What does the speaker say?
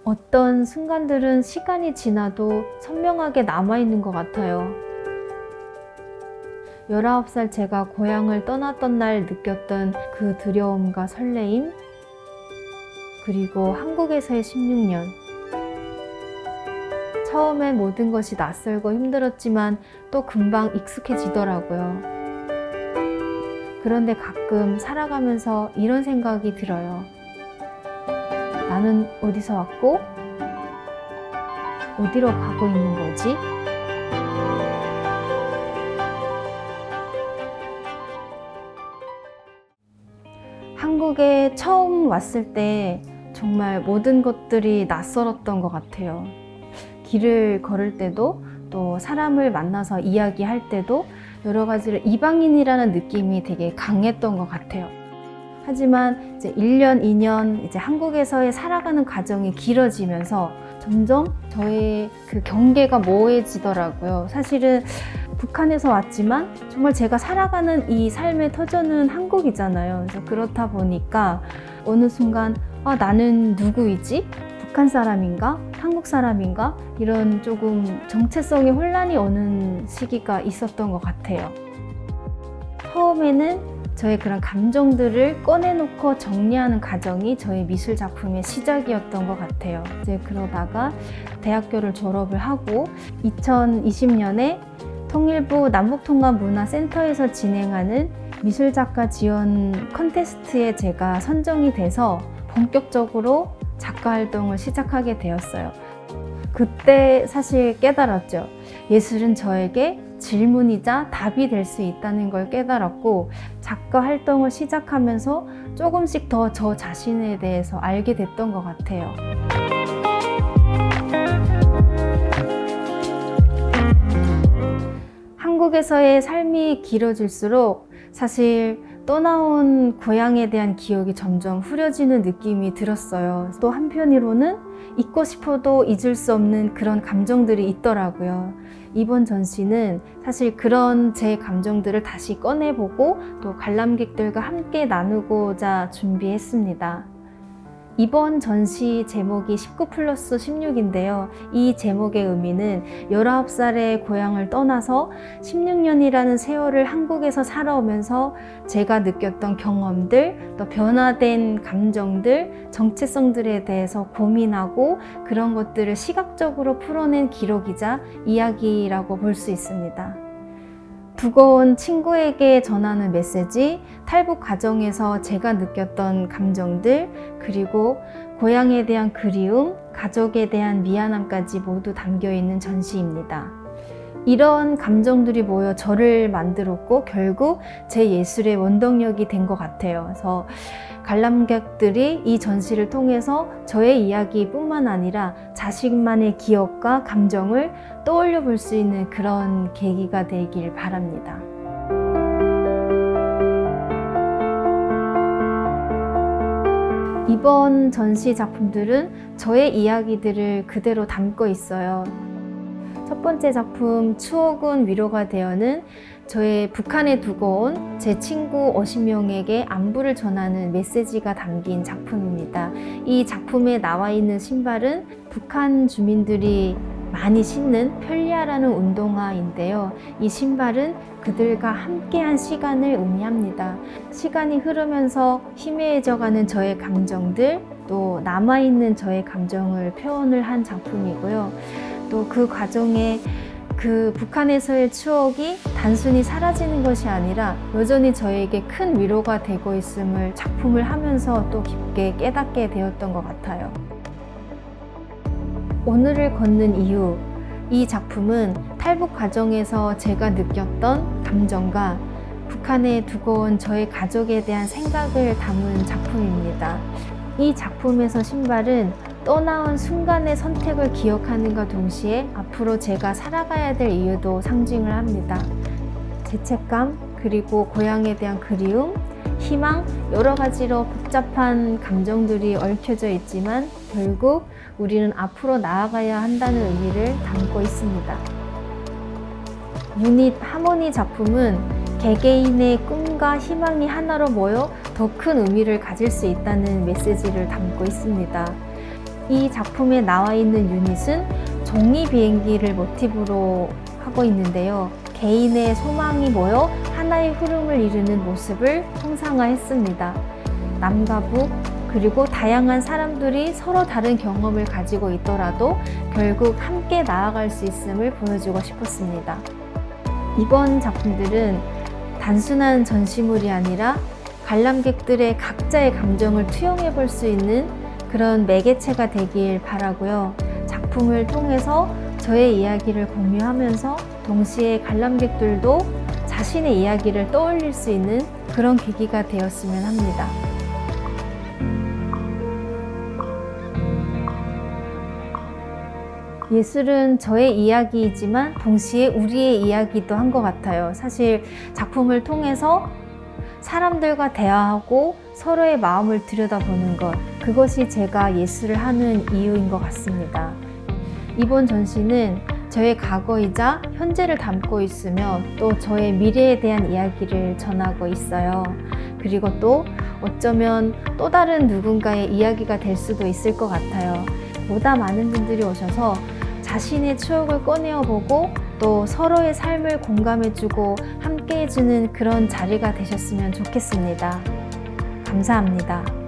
어떤 순간들은 시간이 지나도 선명하게 남아있는 것 같아요. 19살 제가 고향을 떠났던 날 느꼈던 그 두려움과 설레임, 그리고 한국에서의 16년. 처음엔 모든 것이 낯설고 힘들었지만 또 금방 익숙해지더라고요. 그런데 가끔 살아가면서 이런 생각이 들어요. 나는 어디서 왔고 어디로 가고 있는 거지? 한국에 처음 왔을 때 정말 모든 것들이 낯설었던 것 같아요. 길을 걸을 때도 또 사람을 만나서 이야기할 때도 여러 가지로 이방인이라는 느낌이 되게 강했던 것 같아요. 하지만 이제 1년, 2년 이제 한국에서의 살아가는 과정이 길어지면서 점점 저의 그 경계가 모호해지더라고요. 사실은 북한에서 왔지만 정말 제가 살아가는 이 삶의 터전은 한국이잖아요. 그래서 그렇다 보니까 어느 순간 나는 누구이지? 북한 사람인가? 한국 사람인가? 이런 조금 정체성의 혼란이 오는 시기가 있었던 것 같아요. 처음에는 저의 그런 감정들을 꺼내놓고 정리하는 과정이 저의 미술 작품의 시작이었던 것 같아요. 이제 그러다가 대학교를 졸업을 하고 2020년에 통일부 남북통합문화센터에서 진행하는 미술작가 지원 콘테스트에 제가 선정이 돼서 본격적으로 작가 활동을 시작하게 되었어요. 그때 사실 깨달았죠. 예술은 저에게 질문이자 답이 될 수 있다는 걸 깨달았고, 작가 활동을 시작하면서 조금씩 더 저 자신에 대해서 알게 됐던 것 같아요. 한국에서의 삶이 길어질수록 사실 떠나온 고향에 대한 기억이 점점 흐려지는 느낌이 들었어요. 또 한편으로는 잊고 싶어도 잊을 수 없는 그런 감정들이 있더라고요. 이번 전시는 사실 그런 제 감정들을 다시 꺼내보고 또 관람객들과 함께 나누고자 준비했습니다. 이번 전시 제목이 19+16인데요. 이 제목의 의미는 19살의 고향을 떠나서 16년이라는 세월을 한국에서 살아오면서 제가 느꼈던 경험들, 또 변화된 감정들, 정체성들에 대해서 고민하고 그런 것들을 시각적으로 풀어낸 기록이자 이야기라고 볼 수 있습니다. 두고 온 친구에게 전하는 메시지, 탈북 과정에서 제가 느꼈던 감정들, 그리고 고향에 대한 그리움, 가족에 대한 미안함까지 모두 담겨있는 전시입니다. 이런 감정들이 모여 저를 만들었고 결국 제 예술의 원동력이 된 것 같아요. 그래서 관람객들이 이 전시를 통해서 저의 이야기뿐만 아니라 자신만의 기억과 감정을 떠올려 볼 수 있는 그런 계기가 되길 바랍니다. 이번 전시 작품들은 저의 이야기들을 그대로 담고 있어요. 첫 번째 작품 추억은 위로가 되어는 저의 북한에 두고 온 제 친구 50명에게 안부를 전하는 메시지가 담긴 작품입니다. 이 작품에 나와 있는 신발은 북한 주민들이 많이 신는 편리아라는 운동화인데요. 이 신발은 그들과 함께한 시간을 의미합니다. 시간이 흐르면서 희미해져가는 저의 감정들, 또 남아있는 저의 감정을 표현을 한 작품이고요. 또 그 과정에 그 북한에서의 추억이 단순히 사라지는 것이 아니라 여전히 저에게 큰 위로가 되고 있음을 작품을 하면서 또 깊게 깨닫게 되었던 것 같아요. 오늘을 걷는 이유, 이 작품은 탈북 과정에서 제가 느꼈던 감정과 북한에 두고 온 저의 가족에 대한 생각을 담은 작품입니다. 이 작품에서 신발은 떠나온 순간의 선택을 기억하는과 동시에 앞으로 제가 살아가야 될 이유도 상징을 합니다. 죄책감, 그리고 고향에 대한 그리움, 희망, 여러 가지로 복잡한 감정들이 얽혀져 있지만 결국 우리는 앞으로 나아가야 한다는 의미를 담고 있습니다. 유닛 하모니 작품은 개개인의 꿈과 희망이 하나로 모여 더 큰 의미를 가질 수 있다는 메시지를 담고 있습니다. 이 작품에 나와 있는 유닛은 종이 비행기를 모티브로 하고 있는데요. 개인의 소망이 모여 하나의 흐름을 이루는 모습을 형상화했습니다. 남과 북, 그리고 다양한 사람들이 서로 다른 경험을 가지고 있더라도 결국 함께 나아갈 수 있음을 보여주고 싶었습니다. 이번 작품들은 단순한 전시물이 아니라 관람객들의 각자의 감정을 투영해 볼 수 있는 그런 매개체가 되길 바라고요. 작품을 통해서 저의 이야기를 공유하면서 동시에 관람객들도 자신의 이야기를 떠올릴 수 있는 그런 계기가 되었으면 합니다. 예술은 저의 이야기이지만 동시에 우리의 이야기도 한 것 같아요. 사실 작품을 통해서 사람들과 대화하고 서로의 마음을 들여다보는 것, 그것이 제가 예술을 하는 이유인 것 같습니다. 이번 전시는 저의 과거이자 현재를 담고 있으며 또 저의 미래에 대한 이야기를 전하고 있어요. 그리고 또 어쩌면 또 다른 누군가의 이야기가 될 수도 있을 것 같아요. 보다 많은 분들이 오셔서 자신의 추억을 꺼내어보고 또 서로의 삶을 공감해주고 함께해주는 그런 자리가 되셨으면 좋겠습니다. 감사합니다.